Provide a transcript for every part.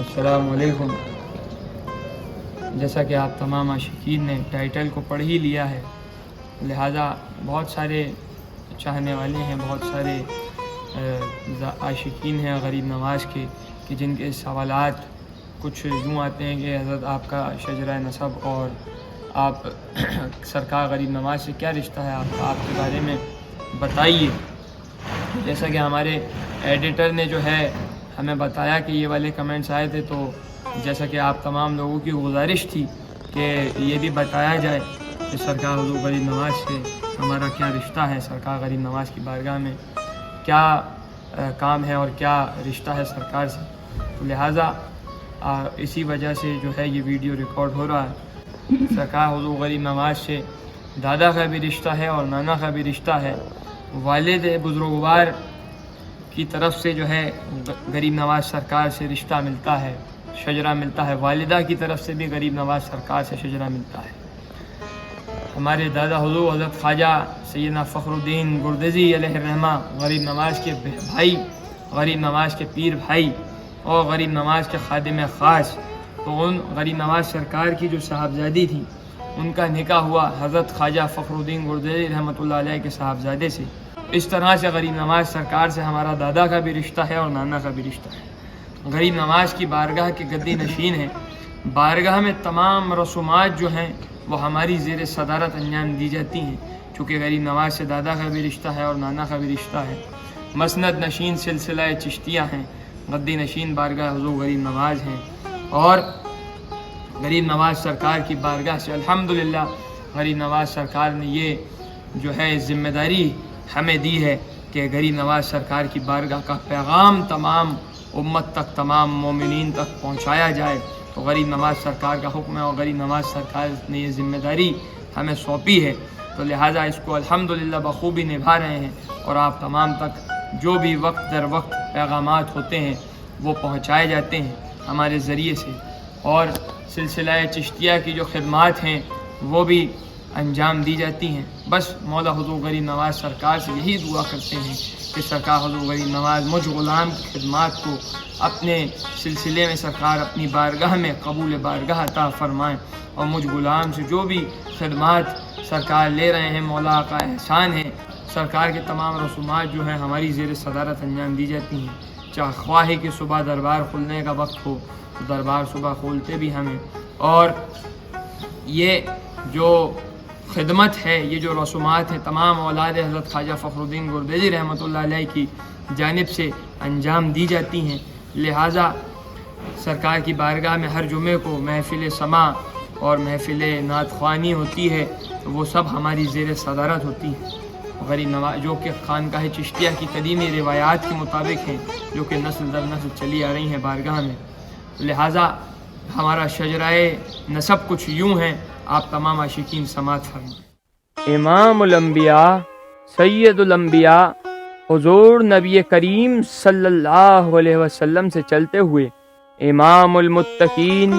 السلام علیکم۔ جیسا کہ آپ تمام عاشقین نے ٹائٹل کو پڑھ ہی لیا ہے، لہٰذا بہت سارے چاہنے والے ہیں، بہت سارے عاشقین ہیں غریب نواز کے کہ جن کے سوالات کچھ یوں آتے ہیں کہ حضرت آپ کا شجرہ نسب اور آپ سرکار غریب نواز سے کیا رشتہ ہے آپ کے بارے میں بتائیے۔ جیسا کہ ہمارے ایڈیٹر نے جو ہے ہمیں بتایا کہ یہ والے کمنٹس آئے تھے، تو جیسا کہ آپ تمام لوگوں کی گزارش تھی کہ یہ بھی بتایا جائے کہ سرکار حضور غریب نواز سے ہمارا کیا رشتہ ہے، سرکار غریب نواز کی بارگاہ میں کیا کام ہے اور کیا رشتہ ہے سرکار سے۔ تو لہٰذا اسی وجہ سے جو ہے یہ ویڈیو ریکارڈ ہو رہا ہے۔ سرکار حضور غریب نواز سے دادا کا بھی رشتہ ہے اور نانا کا بھی رشتہ ہے۔ والد بزرگوار کی طرف سے جو ہے غریب نواز سرکار سے رشتہ ملتا ہے، شجرہ ملتا ہے۔ والدہ کی طرف سے بھی غریب نواز سرکار سے شجرہ ملتا ہے۔ ہمارے دادا حضور حضرت خواجہ سیدنا فخر الدین گردیزی علیہ الرحمہ غریب نواز کے بھائی، غریب نواز کے پیر بھائی اور غریب نواز کے خادم خاص، تو ان غریب نواز سرکار کی جو صاحبزادی تھی ان کا نکاح ہوا حضرت خواجہ فخر الدین گردیزی رحمۃ اللہ علیہ کے صاحبزادے سے۔ اس طرح سے غریب نواز سرکار سے ہمارا دادا کا بھی رشتہ ہے اور نانا کا بھی رشتہ ہے۔ غریب نواز کی بارگاہ کے گدی نشین ہیں۔ بارگاہ میں تمام رسومات جو ہیں وہ ہماری زیر صدارت انجام دی جاتی ہیں، چونکہ غریب نواز سے دادا کا بھی رشتہ ہے اور نانا کا بھی رشتہ ہے۔ مسند نشین سلسلہ چشتیہ ہیں، گدی نشین بارگاہ حضور غریب نواز ہیں، اور غریب نواز سرکار کی بارگاہ سے الحمدللہ غریب نواز سرکار نے یہ جو ہے ذمہ داری ہمیں دی ہے کہ غریب نواز سرکار کی بارگاہ کا پیغام تمام امت تک، تمام مومنین تک پہنچایا جائے۔ تو غریب نواز سرکار کا حکم ہے اور غریب نواز سرکار نے یہ ذمہ داری ہمیں سونپی ہے، تو لہٰذا اس کو الحمدللہ بخوبی نبھا رہے ہیں، اور آپ تمام تک جو بھی وقت در وقت پیغامات ہوتے ہیں وہ پہنچائے جاتے ہیں ہمارے ذریعے سے، اور سلسلہ چشتیہ کی جو خدمات ہیں وہ بھی انجام دی جاتی ہیں۔ بس مولا حضور غریب نواز سرکار سے یہی دعا کرتے ہیں کہ سرکار حضور غریب نواز مجھ غلام کی خدمات کو اپنے سلسلے میں سرکار اپنی بارگاہ میں قبول بارگاہ عطا فرمائیں، اور مجھ غلام سے جو بھی خدمات سرکار لے رہے ہیں مولا کا احسان ہے۔ سرکار کے تمام رسومات جو ہیں ہماری زیر صدارت انجام دی جاتی ہیں، چاہے خواہ کہ صبح دربار کھلنے کا وقت ہو تو دربار صبح کھولتے بھی ہمیں، اور یہ جو خدمت ہے، یہ جو رسومات ہیں تمام اولاد حضرت خواجہ فخر الدین گردیزی رحمۃ اللہ علیہ کی جانب سے انجام دی جاتی ہیں۔ لہٰذا سرکار کی بارگاہ میں ہر جمعے کو محفل سماع اور محفل نعت خوانی ہوتی ہے، تو وہ سب ہماری زیر صدارت ہوتی ہیں۔ غریب نواز جو کہ خانقاہ چشتیہ کی قدیمی روایات کے مطابق ہیں، جو کہ نسل در نسل چلی آ رہی ہیں بارگاہ میں، لہٰذا ہمارا شجرہ نسب کچھ یوں ہے، آپ تمام عاشقین سماعت فرمائیں۔ امام الانبیاء سید الانبیاء حضور نبی کریم صلی اللہ علیہ وسلم سے چلتے ہوئے امام المتقین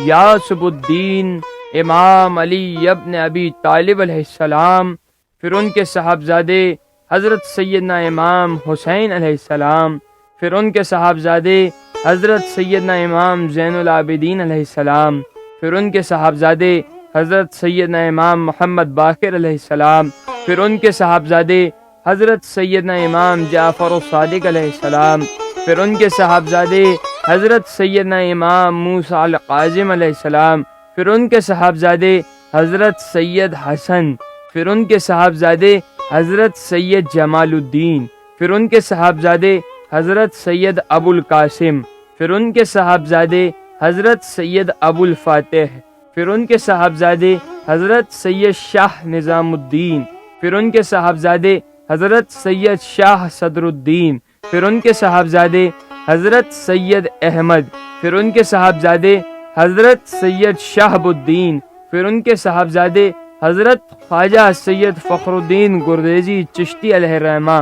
یاسب الدین امام علی ابن ابی طالب علیہ السلام، پھر ان کے صاحبزادے حضرت سیدنا امام حسین علیہ السلام، پھر ان کے صاحبزادے حضرت سیدنا امام زین العابدین علیہ السلام، پھر ان کے صاحبزادے حضرت سیدنا امام محمد باقر علیہ السلام، پھر ان کے صاحبزادے حضرت سیدنا امام جعفر الصادق علیہ السلام، پھر ان کے صاحبزادے حضرت سیدنا امام موسیٰ القاظم علیہ السلام، پھر ان کے صاحبزادے حضرت سید حسن، پھر ان کے صاحبزادے حضرت سید جمال الدین، پھر ان کے صاحبزادے حضرت سید ابو القاسم، پھر ان کے صاحبزادے حضرت سید ابو الفاتح، پھر ان کے صاحبزادے حضرت سید شاہ نظام الدین، پھر ان کے صاحبزادے حضرت سید شاہ صدر الدین، پھر ان کے صاحبزادے حضرت سید احمد، پھر ان کے صاحبزادے حضرت سید شہاب الدین، پھر ان کے صاحبزادے حضرت خواجہ سید فخر الدین گردیزی چشتی علیہ الرحمہ،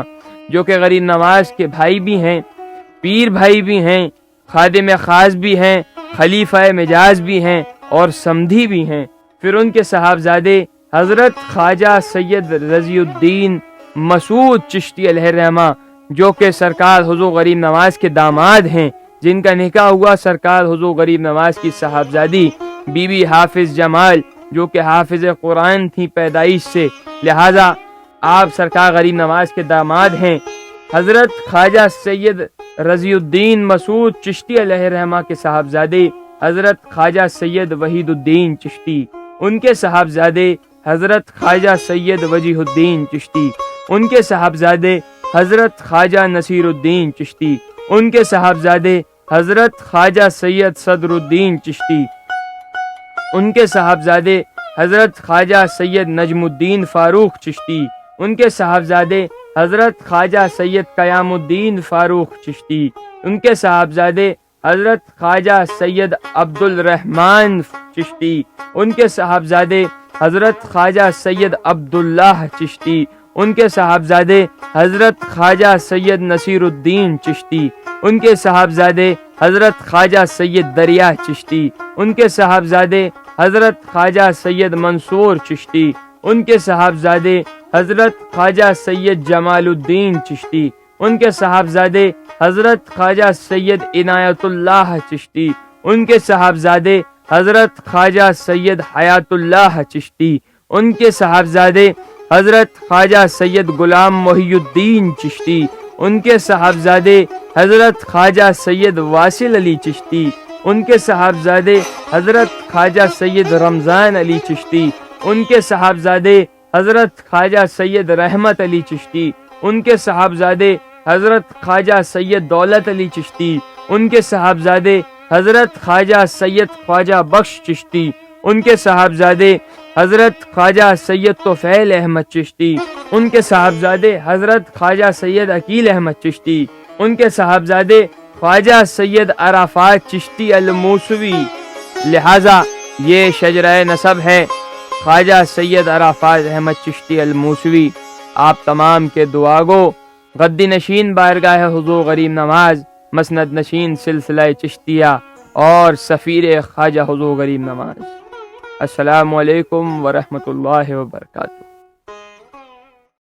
جو کہ غریب نواز کے بھائی بھی ہیں، پیر بھائی بھی ہیں، خادم خاص بھی ہیں، خلیفہ مجاز بھی ہیں اور سمدھی بھی ہیں۔ پھر ان کے صاحبزادے حضرت خواجہ سید رضی الدین مسعود چشتی علیہ الرحمہ، جو کہ سرکار حضور غریب نواز کے داماد ہیں، جن کا نکاح ہوا سرکار حضور غریب نواز کی صاحبزادی بی بی حافظ جمال، جو کہ حافظ قرآن تھی پیدائش سے، لہذا آپ سرکار غریب نواز کے داماد ہیں۔ حضرت خواجہ سید رضی الدین مسعود چشتی علیہ رحمہ کے صاحبزادے حضرت خواجہ سید وحید الدین چشتی، ان کے صاحبزادے حضرت خواجہ سید وجیہ الدین چشتی، ان کے صاحبزادے حضرت خواجہ نصیر الدین چشتی، ان کے صاحبزادے حضرت خواجہ سید صدر الدین چشتی، ان کے صاحبزادے حضرت خواجہ سید نجم الدین فاروق چشتی، ان کے صاحبزادے حضرت خواجہ سید قیام الدین فاروق چشتی، ان کے صاحبزادے حضرت خواجہ سید عبد الرحمن چشتی، ان کے صاحبزادے حضرت خواجہ سید عبداللہ چشتی، ان کے صاحبزادے حضرت خواجہ سید نصیر الدین چشتی، ان کے صاحبزادے حضرت خواجہ سید دریا چشتی، ان کے صاحبزادے حضرت خواجہ سید منصور چشتی، ان کے صاحبزادے حضرت خواجہ سید جمال الدین چشتی، ان کے صاحبزادے حضرت خواجہ سید عنایت اللہ چشتی، ان کے صاحبزادے حضرت خواجہ سید حیات اللہ چشتی، ان کے صاحبزادے حضرت خواجہ سید غلام محی الدین چشتی، ان کے صاحبزادے حضرت خواجہ سید واصل علی چشتی، ان کے صاحبزادے حضرت خواجہ سید رمضان علی چشتی، ان کے صاحبزادے حضرت خواجہ سید رحمت علی چشتی، ان کے صاحبزادے حضرت خواجہ سید دولت علی چشتی، ان کے صاحبزادے حضرت خواجہ سید خواجہ بخش چشتی، ان کے صاحبزادے حضرت خواجہ سید طفیل احمد چشتی، ان کے صاحبزادے حضرت خواجہ سید عقیل احمد چشتی، ان کے صاحبزادے خواجہ سید عرفات چشتی الموسوی۔ لہذا یہ شجرہ نسب ہے خواجہ سید عرفات احمد چشتی الموسوی۔ آپ تمام کے دعا گو، غدی نشین بارگاہ حضور غریب نواز، مسند نشین سلسلہ چشتیہ اور سفیر خواجہ حضور غریب نواز۔ السلام علیکم ورحمۃ اللہ وبرکاتہ۔